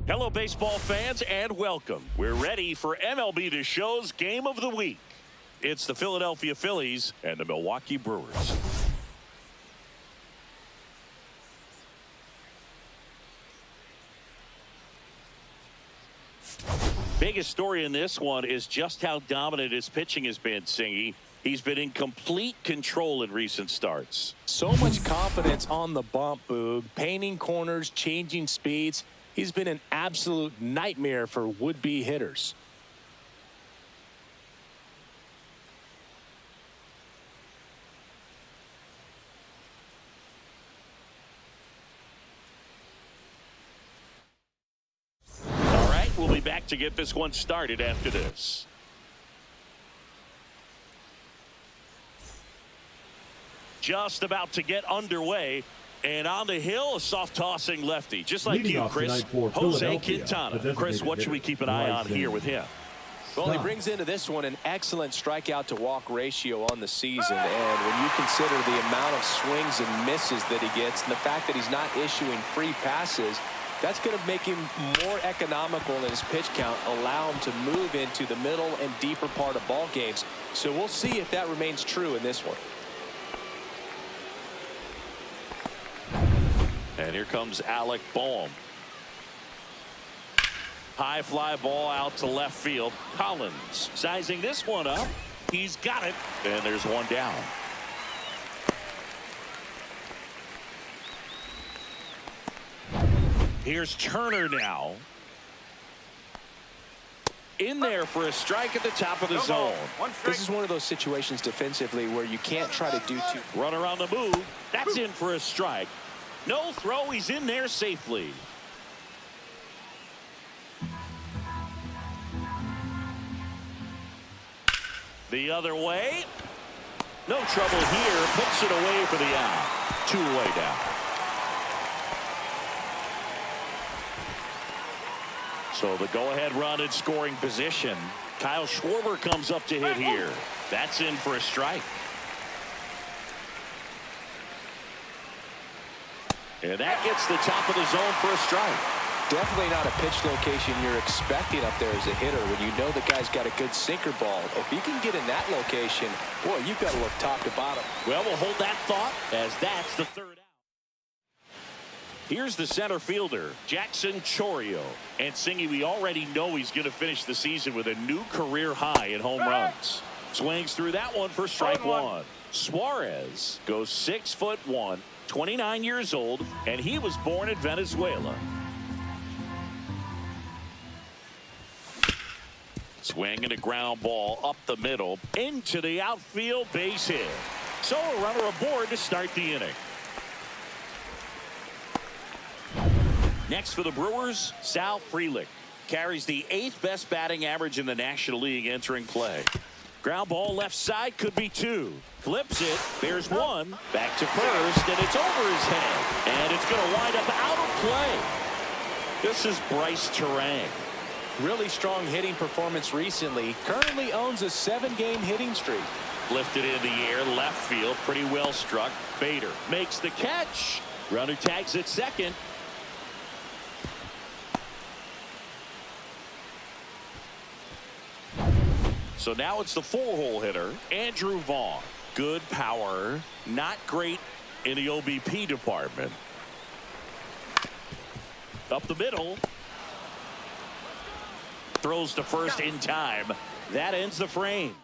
Hello, baseball fans, and welcome. We're ready for MLB The Show's Game of the Week. It's the Philadelphia Phillies and the Milwaukee Brewers. Biggest story in this one is just how dominant his pitching has been, Singy. He's been in complete control in recent starts. So much confidence on the bump, Boog. Painting corners, changing speeds. He's been an absolute nightmare for would-be hitters. All right, we'll be back to get this one started after this. Just about to get underway. And on the hill, a soft-tossing lefty. Just like you, Chris. Jose Quintana. Chris, what should we keep an eye on here with him? Well, he brings into this one an excellent strikeout-to-walk ratio on the season. And when you consider the amount of swings and misses that he gets and the fact that he's not issuing free passes, that's going to make him more economical in his pitch count, allow him to move into the middle and deeper part of ball games. So we'll see if that remains true in this one. And here comes Alec Bohm. High fly ball out to left field. Collins sizing this one up. He's got it. And there's one down. Here's Turner now. In there for a strike at the top of the zone. This is one of those situations defensively where you can't try to do too. Runner on the move. That's in for a strike. No throw. He's in there safely. The other way. No trouble here. Puts it away for the out. 2 away now. So the go-ahead run in scoring position. Kyle Schwarber comes up to hit here. That's in for a strike. And that gets the top of the zone for a strike. Definitely not a pitch location you're expecting up there as a hitter when you know the guy's got a good sinker ball. If you can get in that location, boy, you've got to look top to bottom. Well, we'll hold that thought as that's the third out. Here's the center fielder, Jackson Chourio. And Singy, we already know he's going to finish the season with a new career high in home runs. Swings through that one for strike one. Suarez goes 6'1", 29 years old, and he was born in Venezuela. Swing and a ground ball up the middle into the outfield, base hit. So a runner aboard to start the inning. Next for the Brewers, Sal Frelick. Carries the 8th best batting average in the National League entering play. Ground ball left side, could be 2. Flips it. There's 1. Back to first, and it's over his head. And it's going to wind up out of play. This is Bryce Terang. Really strong hitting performance recently. Currently owns a 7-game hitting streak. Lifted in the air, left field, pretty well struck. Bader makes the catch. Runner tags at second. So now it's the 4-hole hitter, Andrew Vaughn. Good power, not great in the OBP department. Up the middle. Throws to first in time. That ends the frame.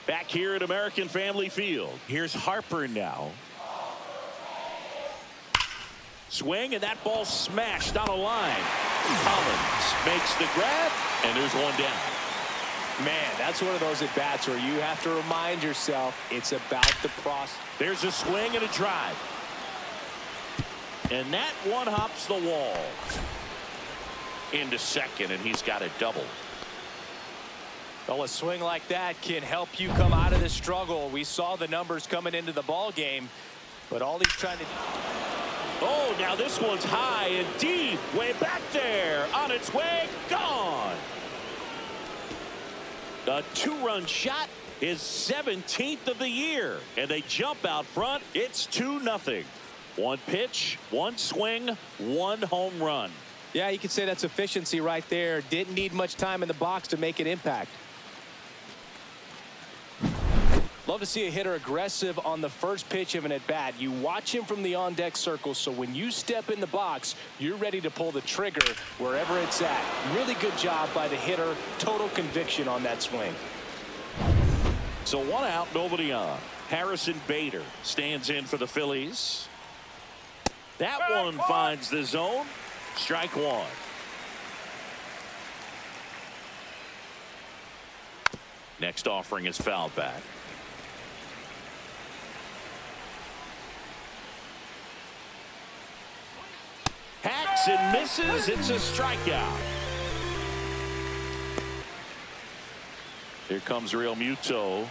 Back here at American Family Field. Here's Harper now. Swing, and that ball smashed on a line. Collins makes the grab, and there's one down. Man, that's one of those at-bats where you have to remind yourself it's about the process. There's a swing and a drive. And that one hops the wall. Into second, and he's got a double. Well, a swing like that can help you come out of this struggle. We saw the numbers coming into the ball game, but all he's trying to do. Oh, now this one's high and deep, way back there, on its way, gone. A 2-run shot, his 17th of the year, and they jump out front. It's 2-0. 1 pitch, 1 swing, 1 home run. Yeah, you could say that's efficiency right there. Didn't need much time in the box to make an impact. Love to see a hitter aggressive on the first pitch of an at-bat. You watch him from the on-deck circle, so when you step in the box, you're ready to pull the trigger wherever it's at. Really good job by the hitter. Total conviction on that swing. So 1 out, nobody on. Harrison Bader stands in for the Phillies. That one finds the zone. Strike 1. Next offering is fouled back. Hacks and misses. It's a strikeout. Here comes Real Muto.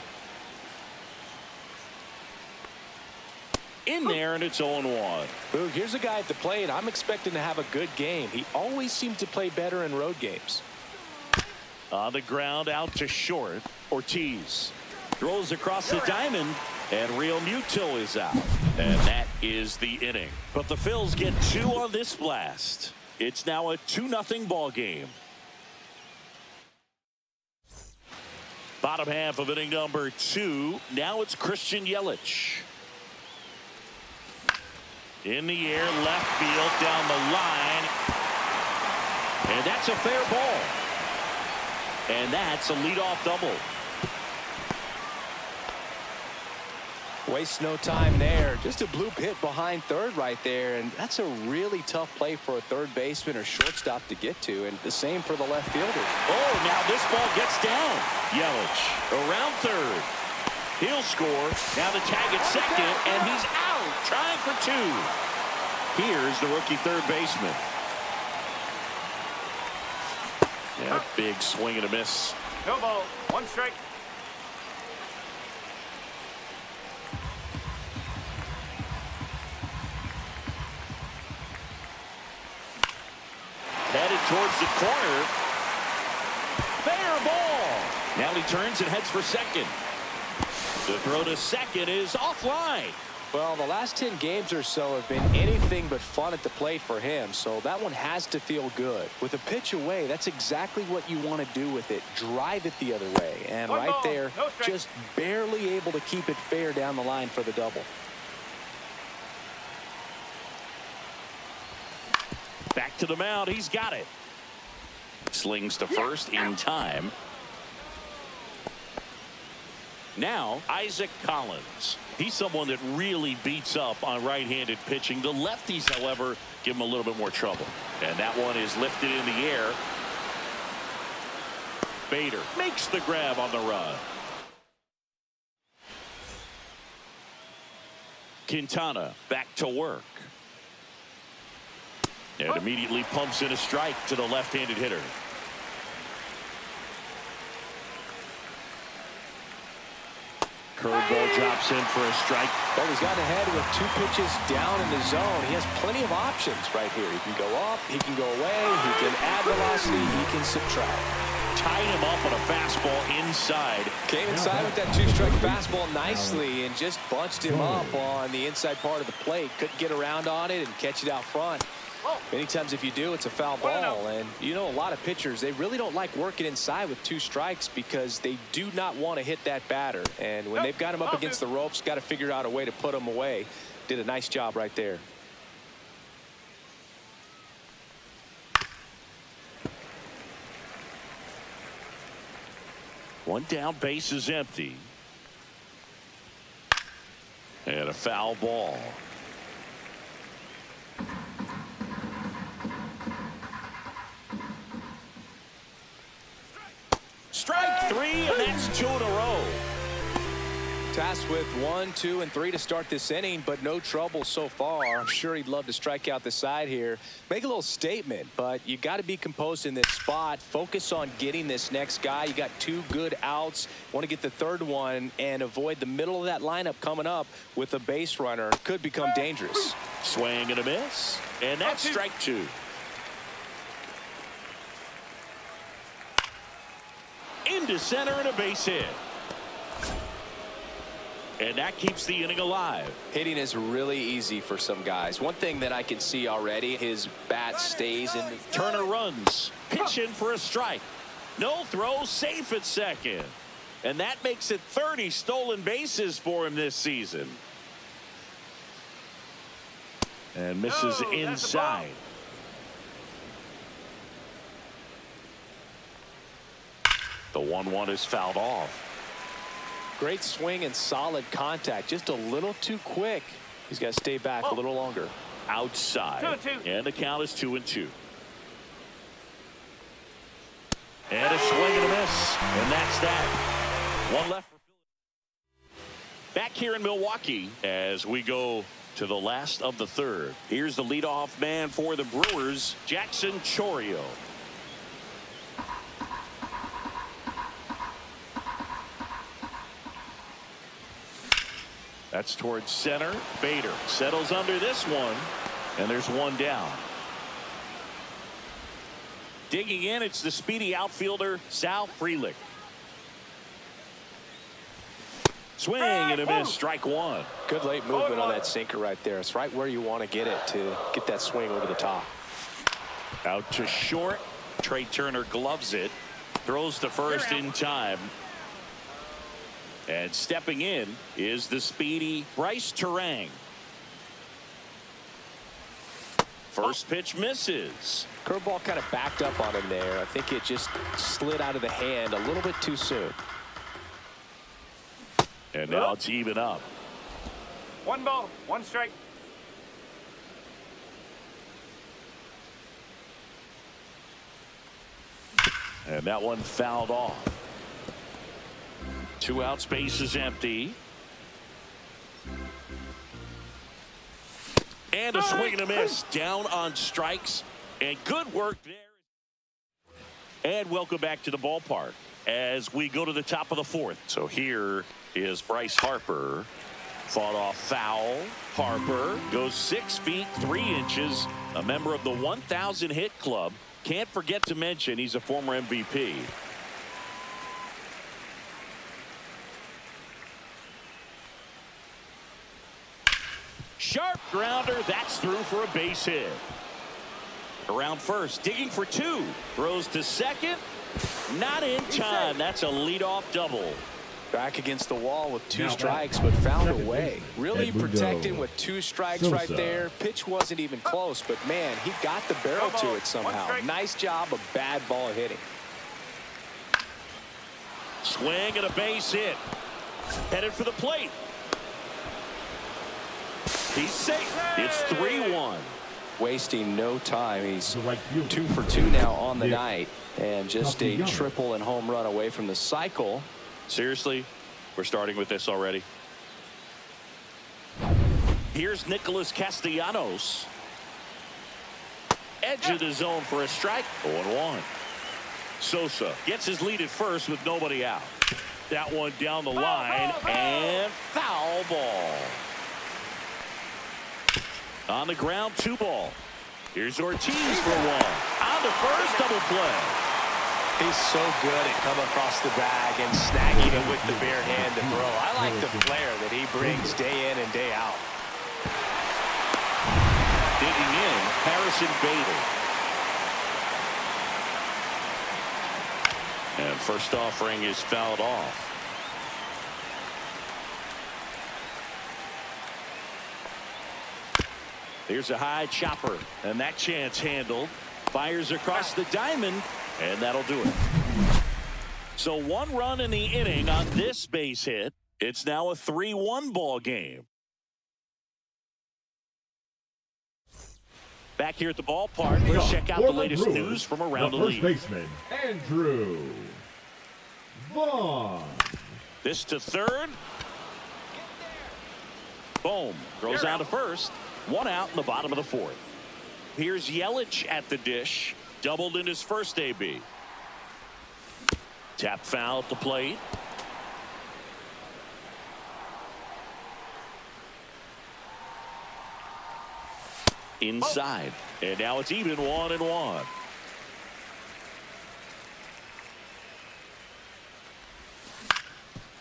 In there, and it's 0-1. Boog, here's a guy at the plate. I'm expecting to have a good game. He always seems to play better in road games. On the ground, out to short. Ortiz throws across the diamond, and Real Muto is out. And that is the inning. But the Phils get 2 on this blast. It's now a 2-0 ball game. Bottom half of inning number 2. Now it's Christian Yelich. In the air, left field, down the line. And that's a fair ball. And that's a leadoff double. Waste no time there. Just a bloop hit behind third right there. And that's a really tough play for a third baseman or shortstop to get to. And the same for the left fielder. Oh, now this ball gets down. Yelich around third. He'll score. Now the tag at second, and he's out, trying for 2. Here's the rookie third baseman. Yeah, big swing and a miss. No ball, 1 strike. Headed towards the corner. Fair ball. Now he turns and heads for second. The throw to second is offline. Well, the last 10 games or so have been anything but fun at the plate for him, so that one has to feel good. With a pitch away, that's exactly what you want to do with it. Drive it the other way. And right there, just barely able to keep it fair down the line for the double. Back to the mound. He's got it. Slings to first in time. Now, Isaac Collins. He's someone that really beats up on right-handed pitching. The lefties, however, give him a little bit more trouble. And that one is lifted in the air. Bader makes the grab on the run. Quintana back to work. And immediately pumps in a strike to the left-handed hitter. Curveball drops in for a strike. Well, he's gotten ahead with 2 pitches down in the zone. He has plenty of options right here. He can go up, he can go away, he can add velocity, he can subtract. Tied him up on a fastball inside. Came inside with that 2-strike fastball nicely and just bunched him up on the inside part of the plate. Couldn't get around on it and catch it out front. Many times if you do, it's a foul ball. And you know, a lot of pitchers, they really don't like working inside with 2 strikes because they do not want to hit that batter. And when they've got him up against the ropes, got to figure out a way to put him away. Did a nice job right there. One down, base is empty. And a foul ball. Strike 3, and that's 2 in a row. Tasked with 1, 2, and 3 to start this inning, but no trouble so far. I'm sure he'd love to strike out the side here. Make a little statement, but you got to be composed in this spot. Focus on getting this next guy. You got 2 good outs. Want to get the third one and avoid the middle of that lineup coming up with a base runner. Could become dangerous. Swing and a miss, and that's strike 2. Into center and a base hit. and that keeps the inning alive. Hitting is really easy for some guys. One thing that I can see already, his bat stays in. Turner runs, pitch in for a strike. No throw, safe at second. And that makes it 30 stolen bases for him this season. And misses inside. The 1-1 is fouled off. Great swing and solid contact. Just a little too quick. He's got to stay back a little longer. Outside. 2-2. And the count is 2-2. And a swing and a miss. And that's that. One left for Phillies. Back here in Milwaukee as we go to the last of the third. Here's the leadoff man for the Brewers, Jackson Chourio. That's towards center. Bader settles under this one, and there's one down. Digging in, it's the speedy outfielder, Sal Frelick. Swing and a miss, strike one. Good late movement on that sinker right there. It's right where you want to get it to get that swing over the top. Out to short. Trey Turner gloves it. Throws to first in time. And stepping in is the speedy Bryce Terang. First pitch misses. Curveball kind of backed up on him there. I think it just slid out of the hand a little bit too soon. And now it's even up. 1 ball, 1 strike. And that one fouled off. 2 out, space is empty. And a swing and a miss. Down on strikes. And good work there. And welcome back to the ballpark as we go to the top of the fourth. So here is Bryce Harper. Fought off foul. Harper goes 6 feet 3 inches. A member of the 1,000 hit club. Can't forget to mention he's a former MVP. Sharp grounder. That's through for a base hit. Around first, digging for 2. Throws to second. Not in time. That's a leadoff double. Back against the wall with 2 strikes, but found a way. Really protecting with 2 strikes right there. Pitch wasn't even close, but man, he got the barrel to it somehow. Nice job of bad ball hitting. Swing and a base hit. Headed for the plate. He's safe. It's 3-1. Wasting no time. He's 2 for 2 now on the night, and just a triple and home run away from the cycle. Seriously, we're starting with this already. Here's Nicholas Castellanos. Edge of the zone for a strike. 0-1. Sosa gets his lead at first with nobody out. That one down the line and foul ball. On the ground, 2 ball. Here's Ortiz for 1. On to first, double play. He's so good at coming across the bag and snagging it with the bare hand to throw. I like the flair that he brings day in and day out. Digging in, Harrison Bader. And first offering is fouled off. Here's a high chopper, and that chance handled. Fires across the diamond, and that'll do it. So 1 run in the inning on this base hit. It's now a 3-1 ball game. Back here at the ballpark, let's check out the latest news from around the league. First baseman, Andrew Vaughn. This to third. Boom. Throws out to first. 1 out in the bottom of the 4th. Here's Yelich at the dish. Doubled in his first AB. Tap foul at the plate. Inside. And now it's even 1-1.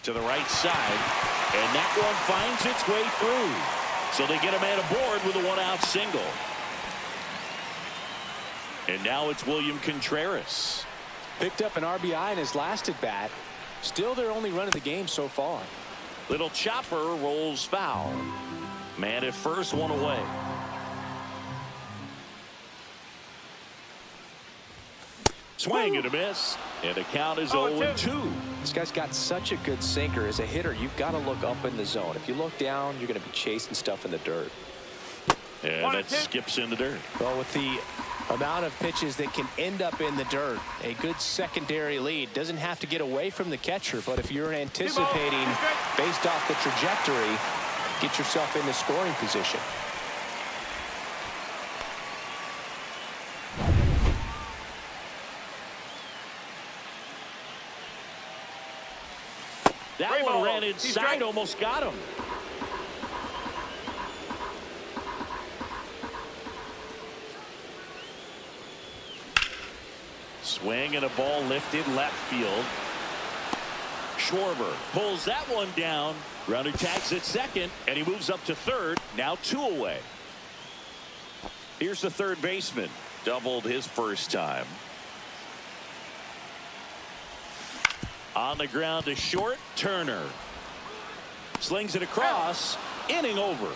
To the right side. And that one finds its way through. So they get a man aboard with a one-out single. And now it's William Contreras. Picked up an RBI in his last at bat. Still their only run of the game so far. Little chopper rolls foul. Man at first, one away. Swing and a miss. And the count is 0-2. This guy's got such a good sinker. As a hitter, you've got to look up in the zone. If you look down, you're going to be chasing stuff in the dirt. And that skips in the dirt. Well, with the amount of pitches that can end up in the dirt, a good secondary lead doesn't have to get away from the catcher, but if you're anticipating based off the trajectory, get yourself in the scoring position. That one ran inside, almost got him. Swing and a ball lifted left field. Schwarber pulls that one down. Runner tags at second, and he moves up to third. Now 2 away. Here's the third baseman. Doubled his first time. On the ground to short. Turner slings it across. Inning over.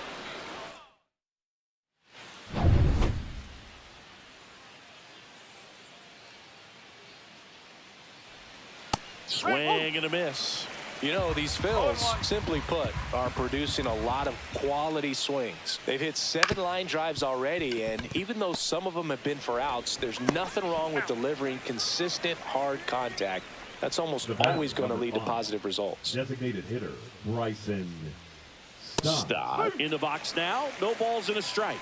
Swing and a miss. You know, these Phils, simply put, are producing a lot of quality swings. They've hit 7 line drives already, and even though some of them have been for outs, there's nothing wrong with delivering consistent, hard contact. That's almost always going to lead to positive results. Designated hitter, Bryson Stott in the box now. No balls and a strike.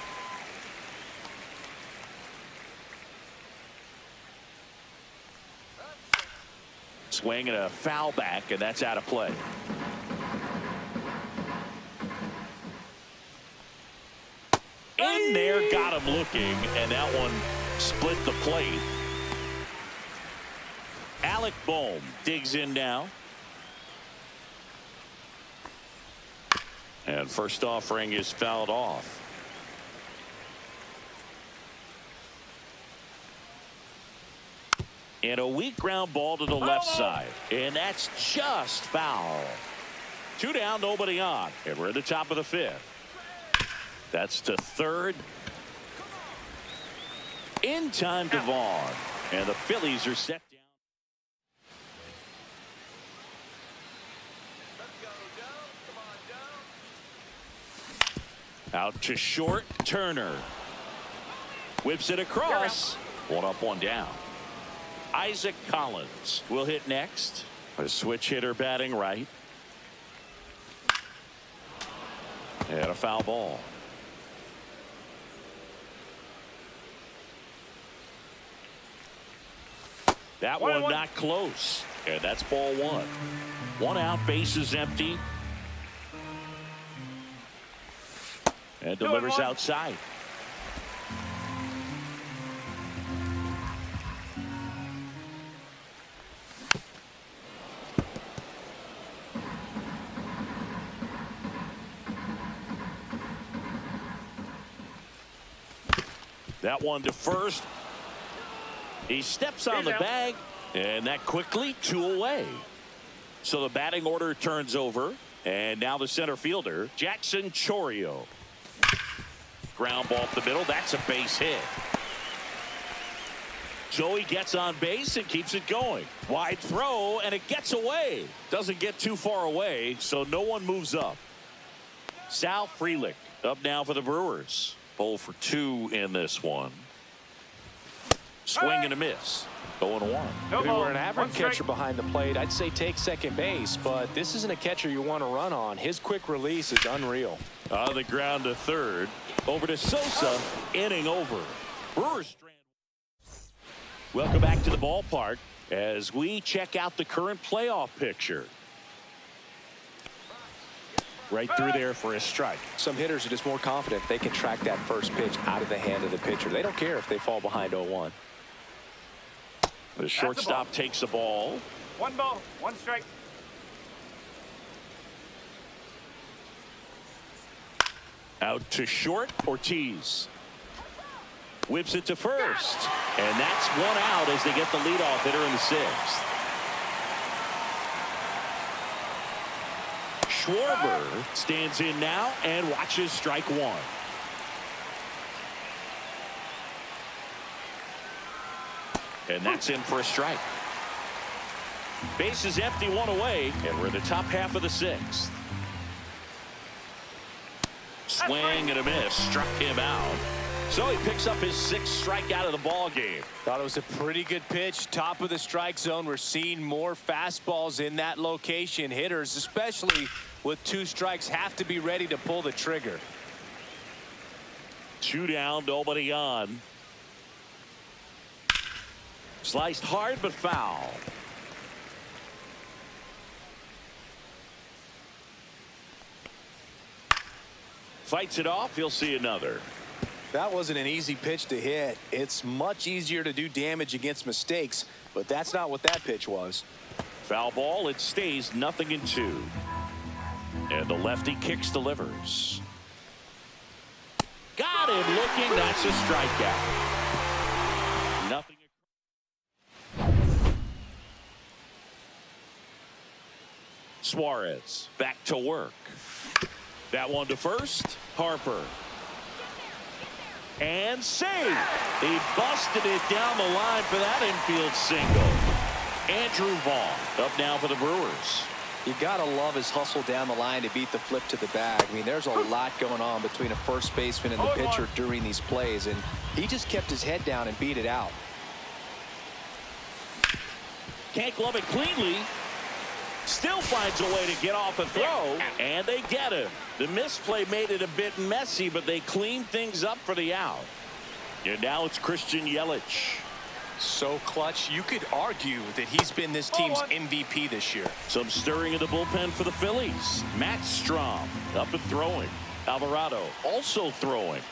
Swing and a foul back, and that's out of play. In there, got him looking, and that one split the plate. Alec Bohm digs in now. And first offering is fouled off. And a weak ground ball to the left side. And that's just foul. 2 down, nobody on. And we're at the top of the 5th. That's to third. In time to Vaughn. And the Phillies are set down. Out to short. Turner whips it across. 1 up, 1 down. Isaac Collins will hit next. A switch hitter batting right. And a foul ball. That one not close. And that's ball 1. 1 out, base is empty. And delivers outside. That one to first. He steps on the bag, and that quickly 2 away. So the batting order turns over, and now the center fielder, Jackson Chourio. Ground ball up the middle. That's a base hit. So he gets on base and keeps it going. Wide throw, and it gets away. Doesn't get too far away, so no one moves up. Sal Frelick up now for the Brewers. 0 for 2 in this one. Swing and a miss. 0-1. If you were an average catcher behind the plate, I'd say take second base, but this isn't a catcher you want to run on. His quick release is unreal. On the ground to third. Over to Sosa. Inning over. Brewers. Welcome back to the ballpark as we check out the current playoff picture. Right through there for a strike. Some hitters are just more confident if they can track that first pitch out of the hand of the pitcher. They don't care if they fall behind 0-1. The shortstop takes the ball. 1 ball, 1 strike. Out to short, Ortiz. Whips it to first. And that's one out as they get the leadoff hitter in the sixth. Schwarber stands in now and watches strike one. And that's in for a strike. Base is empty, one away, and we're in the top half of the sixth. Swing and a miss, struck him out. So he picks up his sixth strikeout of the ball game. Thought it was a pretty good pitch. Top of the strike zone. We're seeing more fastballs in that location. Hitters, especially with 2 strikes, have to be ready to pull the trigger. 2 down, nobody on. Sliced hard but foul. Fights it off. He'll see another. That wasn't an easy pitch to hit. It's much easier to do damage against mistakes, but that's not what that pitch was. Foul ball. It stays 0-2. And the lefty kicks, delivers. Got him looking. That's a strikeout. Nothing. Suarez back to work. That one to first. Harper. And save. He busted it down the line for that infield single. Andrew Vaughn up now for the Brewers. You gotta love his hustle down the line to beat the flip to the bag. I mean, there's a lot going on between a first baseman and the pitcher during these plays, and he just kept his head down and beat it out. Can't glove it cleanly. Still finds a way to get off a throw, and they get him. The misplay made it a bit messy, but they cleaned things up for the out. And now it's Christian Yelich. So clutch, you could argue that he's been this team's MVP this year. Some stirring in the bullpen for the Phillies. Matt Strom up and throwing. Alvarado also throwing.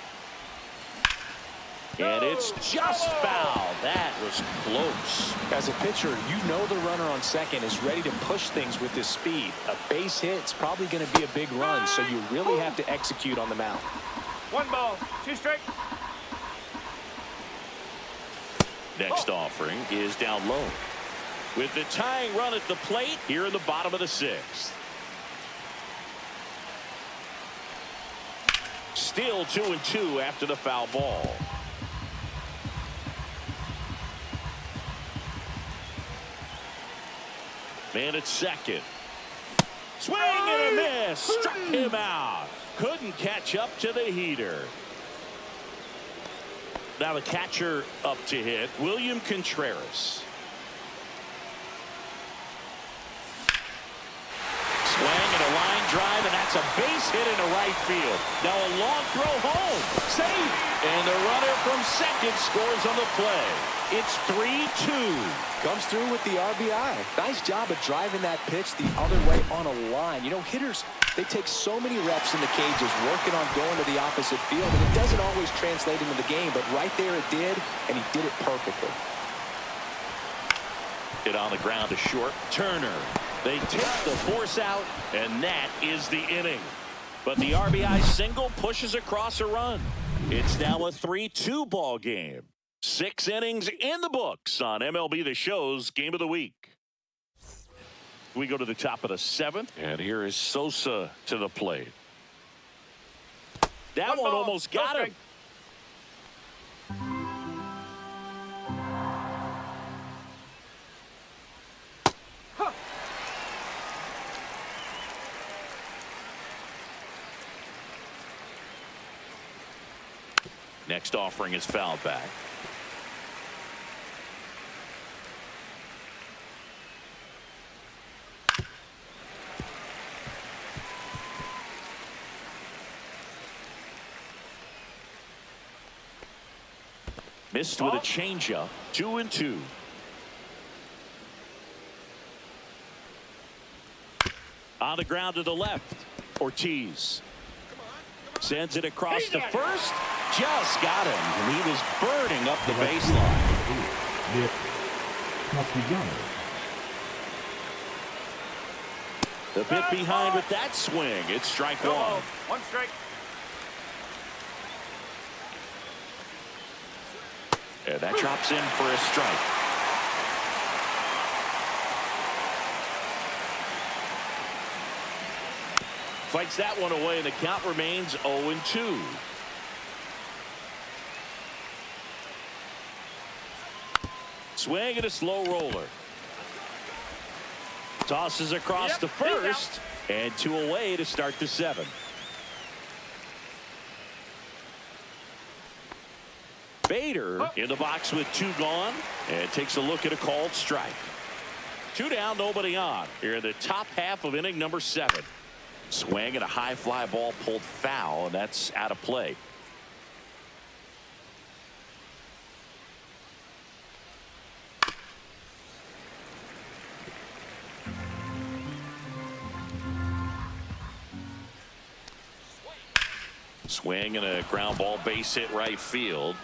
And it's just foul. That was close. As a pitcher, you know the runner on second is ready to push things with his speed. A base hit's probably going to be a big run, so you really have to execute on the mound. 1 ball, 2 strikes. Next offering is down low. With the tying run at the plate here in the bottom of the sixth. Still 2-2 after the foul ball. Man at second. Swing and a miss. Struck him out. Couldn't catch up to the heater. Now the catcher up to hit, William Contreras. Swing and a line drive, and that's a base hit into right field. Now a long throw home. Safe. And the runner from second scores on the play. It's 3-2. Comes through with the RBI. Nice job of driving that pitch the other way on a line. You know, hitters, they take so many reps in the cages working on going to the opposite field, and it doesn't always translate into the game, but right there it did, and he did it perfectly. Hit on the ground to short. Turner. They take the force out, and that is the inning. But the RBI single pushes across a run. It's now a 3-2 ball game. 6 innings in the books on MLB The Show's Game of the Week. We go to the top of the 7th, and here is Sosa to the plate. That one almost got him. Next offering is fouled back. Missed with a changeup. 2-2. On the ground to the left. Ortiz sends it across the first. Just got him, and he was burning up the baseline. The bit behind with that swing. It's strike one. 1 strike. And that drops in for a strike. Fights that one away, and the count remains 0-2. Swing and a slow roller. Tosses across to first, and 2 away to start the 7th. Bader in the box with 2 gone, and takes a look at a called strike. 2 down, nobody on. Here in the top half of inning number 7. Swing and a high fly ball pulled foul, and that's out of play. Swing and a ground ball base hit right field.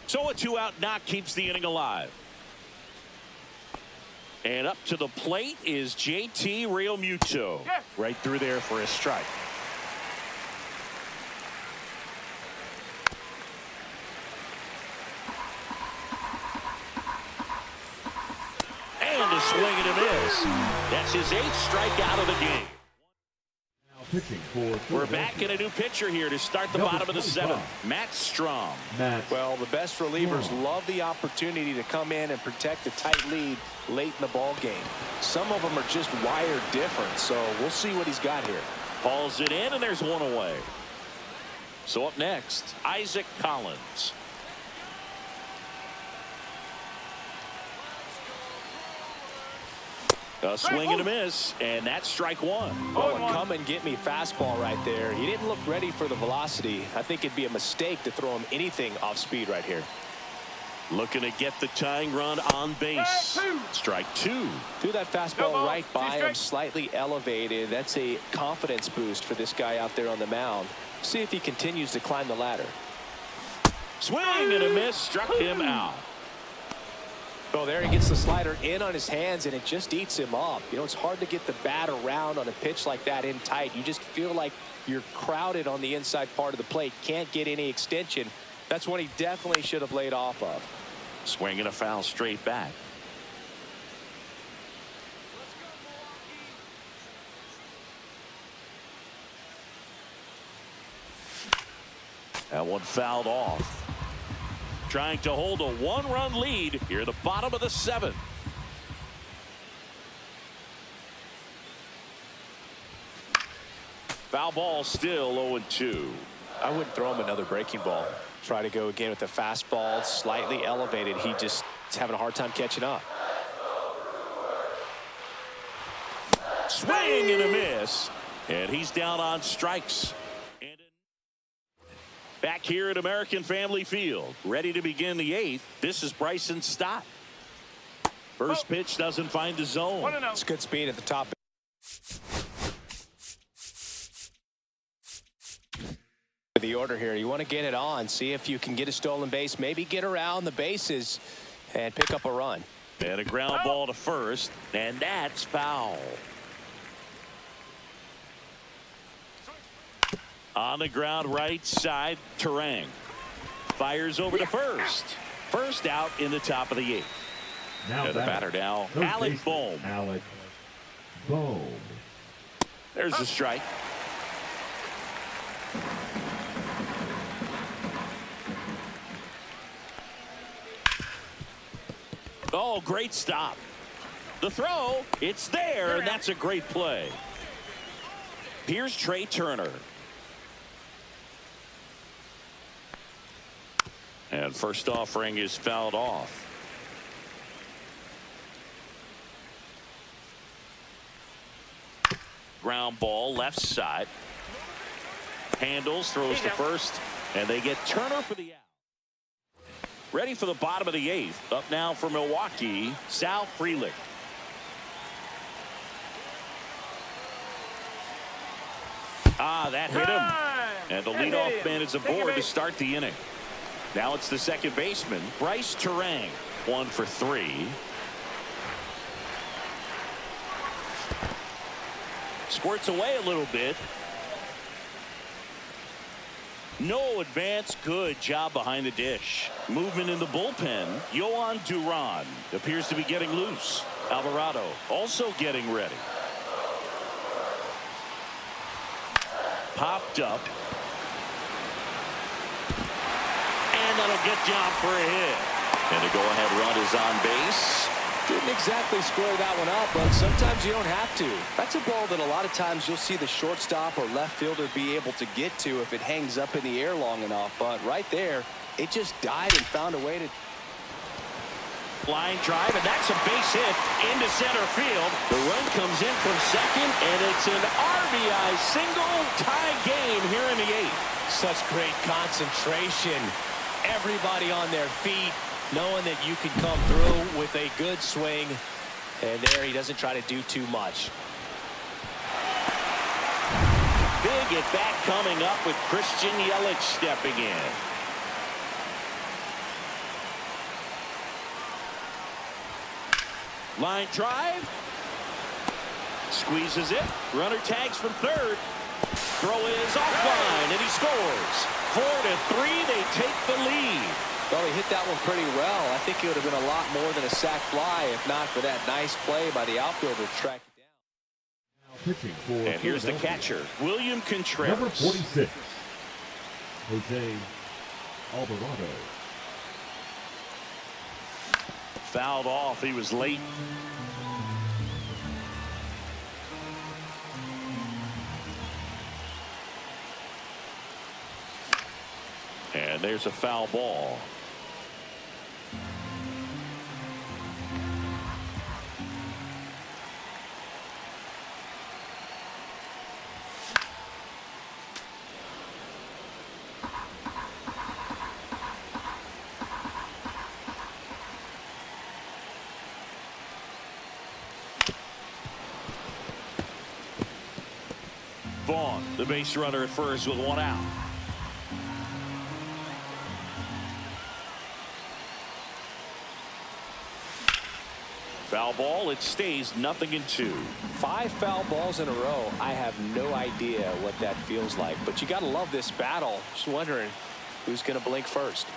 So a 2-out knock keeps the inning alive. And up to the plate is JT Realmuto. Yes. Right through there for a strike. And a swing and a miss. That's his 8th strikeout of the game. Pitching for We're back in a new pitcher here to start the bottom of the 7th. Matt Strom. Well, the best relievers love the opportunity to come in and protect a tight lead late in the ball game. Some of them are just wired different, so we'll see what he's got here. Calls it in, and there's 1 away. So up next, Isaac Collins. A swing and a miss, and that's strike 1. Oh, and come and get me fastball right there. He didn't look ready for the velocity. I think it'd be a mistake to throw him anything off speed right here. Looking to get the tying run on base. Strike 2. Threw that fastball right by him, slightly elevated. That's a confidence boost for this guy out there on the mound. See if he continues to climb the ladder. Swing and a miss, struck him out. Oh, there he gets the slider in on his hands, and it just eats him up. You know, it's hard to get the bat around on a pitch like that in tight. You just feel like you're crowded on the inside part of the plate. Can't get any extension. That's what he definitely should have laid off of. Swing and a foul straight back. That one fouled off. Trying to hold a 1-run lead here at the bottom of the 7th. Foul ball still 0-2. I wouldn't throw him another breaking ball. Try to go again with the fastball, slightly elevated. He just is having a hard time catching up. Swing and a miss, and he's down on strikes. Back here at American Family Field, ready to begin the 8th. This is Bryson Stott. First pitch doesn't find the zone. It's good speed at the top. The order here, you want to get it on, see if you can get a stolen base, maybe get around the bases and pick up a run. And a ground ball to first, and that's foul. On the ground right side, Terang fires over to first. First out in the top of the 8th. Now the batter now, Alec Bohm. Alec Bohm. There's the strike. Oh, great stop. The throw, it's there, and that's a great play. Here's Trey Turner. And first offering is fouled off. Ground ball left side. Handles, throws to first, and they get Turner for the out. Ready for the bottom of the 8th. Up now for Milwaukee, Sal Frelick. That hit him. And the leadoff man is aboard to start the inning. Now it's the second baseman, Bryce Terang. 1 for 3. Squirts away a little bit. No advance. Good job behind the dish. Movement in the bullpen. Yohan Duran appears to be getting loose. Alvarado also getting ready. Popped up. And that'll get down for a hit. And the go-ahead run is on base. Didn't exactly square that one up, but sometimes you don't have to. That's a ball that a lot of times you'll see the shortstop or left fielder be able to get to if it hangs up in the air long enough. But right there, it just died and found a way to... Line drive, and that's a base hit into center field. The run comes in from second, and it's an RBI single. Tie game here in the 8th. Such great concentration. Everybody on their feet, knowing that you can come through with a good swing. And there he doesn't try to do too much. Big at bat coming up with Christian Yelich stepping in. Line drive. Squeezes it. Runner tags from third. Throw is offline, and he scores. 4-3, they take the lead. Well, he hit that one pretty well. I think it would have been a lot more than a sac fly if not for that nice play by the outfielder to track it down. Now pitching for And here's the catcher, William Contreras. number 46, Jose Alvarado. Fouled off. He was late. And there's a foul ball. Vaughn, the base runner at first with one out. Foul ball. It stays 0-2. 5 foul balls in a row. I have no idea what that feels like, but you got to love this battle. Just wondering who's going to blink first.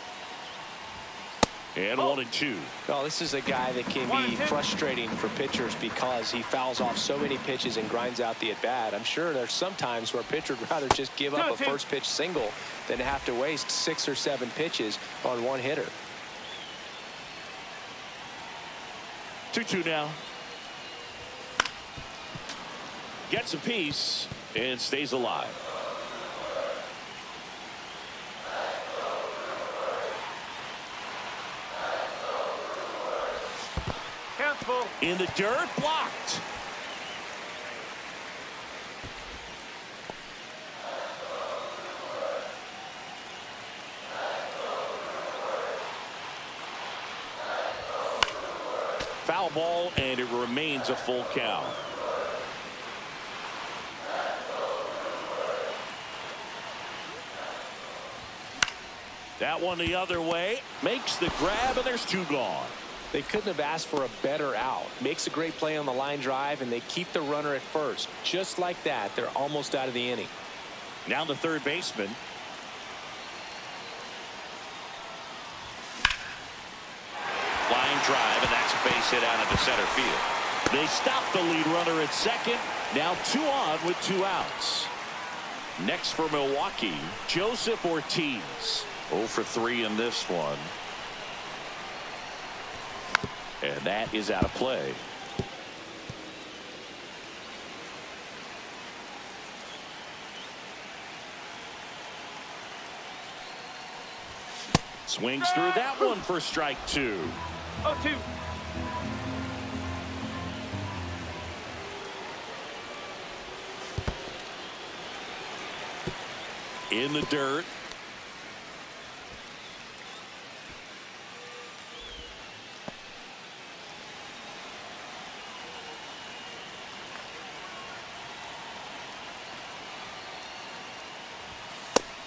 And 1-2. Well, this is a guy that can be frustrating for pitchers because he fouls off so many pitches and grinds out the at bat. I'm sure there's some times where a pitcher would rather just give up a first pitch single than have to waste 6 or 7 pitches on one hitter. 2-2 now. Gets a piece and stays alive. In the dirt, blocked. Foul ball, and it remains a full count. That one the other way. Makes the grab, and there's 2 gone. They couldn't have asked for a better out. Makes a great play on the line drive, and they keep the runner at first. Just like that, they're almost out of the inning. Now the third baseman. Line drive, and that's a base hit out into center field. They stop the lead runner at second. Now 2 on with 2 outs. Next for Milwaukee, Joseph Ortiz. 0 for 3 in this one. And that is out of play. Swings through that one for strike 2. 0-2. In the dirt.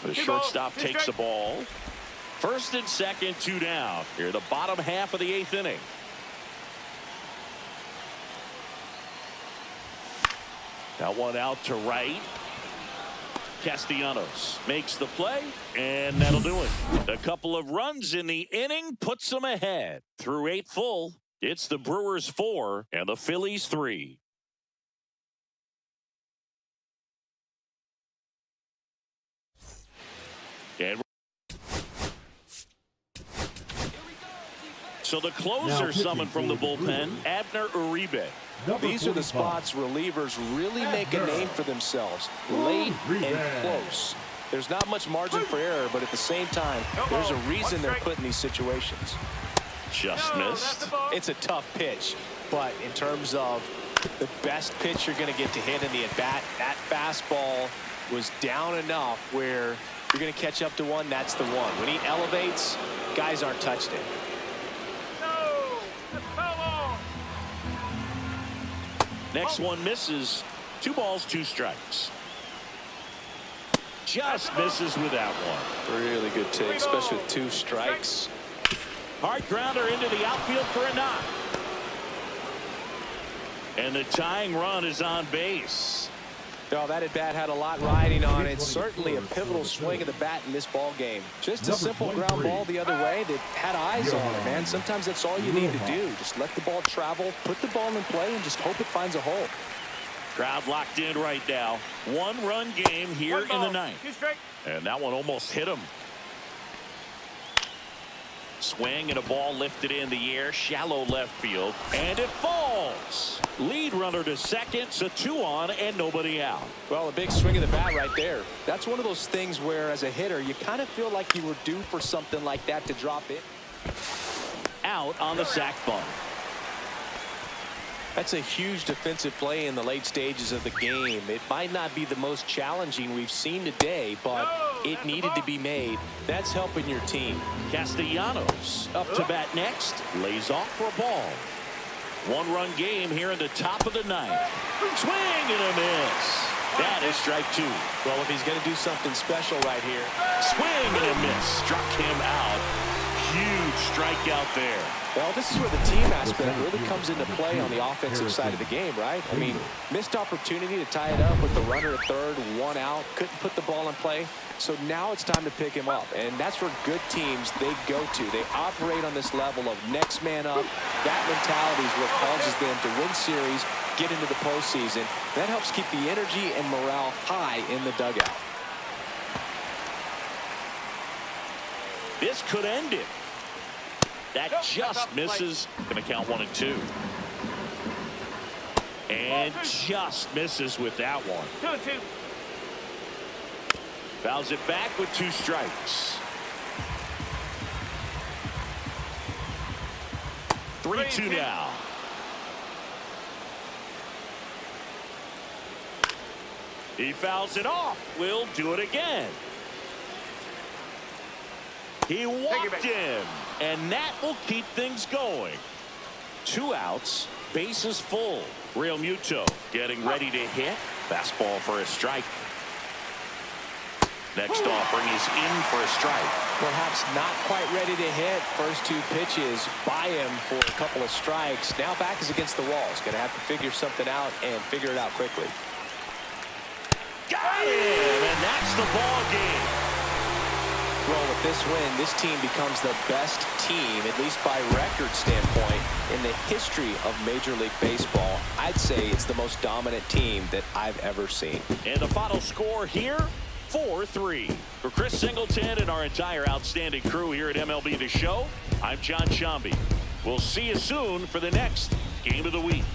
The shortstop takes the ball. First and second, 2 down. Here the bottom half of the 8th inning. That one out to right. Castellanos makes the play, and that'll do it. A couple of runs in the inning puts them ahead. Through 8 full, it's the Brewers 4 and the Phillies 3. And so the closer summoned from the bullpen, Abner Uribe. These are the spots relievers really make a name for themselves, late and close. There's not much margin for error, but at the same time, there's a reason they're put in these situations. Just missed. It's a tough pitch, but in terms of the best pitch you're going to get to hit in the at-bat, that fastball was down enough where you're going to catch up to one. That's the one. When he elevates, guys aren't touched it. Next one misses. 2 balls, 2 strikes. Just misses with that one. Really good take, especially with 2 strikes. Hard grounder into the outfield for a knock. And the tying run is on base. Oh, that at-bat had a lot riding on it. Certainly a pivotal swing of the bat in this ball game. Just a simple ground ball the other way that had eyes on it, man. Sometimes that's all you need to do. Just let the ball travel, put the ball in play, and just hope it finds a hole. Crowd locked in right now. 1-run game here in the 9th. And that one almost hit him. Swing and a ball lifted in the air, shallow left field, and it falls. Lead runner to second, so 2 on and nobody out. Well, a big swing of the bat right there. That's one of those things where, as a hitter, you kind of feel like you were due for something like that to drop in. Out on the sac bunt. That's a huge defensive play in the late stages of the game. It might not be the most challenging we've seen today, but it needed to be made. That's helping your team. Castellanos up to bat next. Lays off for a ball. 1-run game here in the top of the 9th. Swing and a miss. That is strike 2. Well, if he's going to do something special right here. Swing and a miss. Struck him out. Huge strikeout there. Well, this is where the team aspect really comes into play on the offensive side of the game, right? I mean, missed opportunity to tie it up with the runner at third, 1 out, couldn't put the ball in play. So now it's time to pick him up, and that's where good teams, they go to. They operate on this level of next man up. That mentality is what causes them to win series, get into the postseason. That helps keep the energy and morale high in the dugout. This could end it. That just misses. Going to count 1 and 2. And just misses with that one. 2-2. Fouls it back with 2 strikes. 3-2 now. He fouls it off. We'll do it again. He walked in, and that will keep things going. 2 outs, bases full. Real Muto getting ready to hit. Fastball for a strike. Next offering is in for a strike. Perhaps not quite ready to hit. First 2 pitches by him for a couple of strikes. Now back is against the wall. He's going to have to figure something out and figure it out quickly. Got him, and that's the ball game. Well, with this win, this team becomes the best team, at least by record standpoint, in the history of Major League Baseball. I'd say it's the most dominant team that I've ever seen. And the final score here, 4-3. For Chris Singleton and our entire outstanding crew here at MLB The Show, I'm John Shambi. We'll see you soon for the next Game of the Week.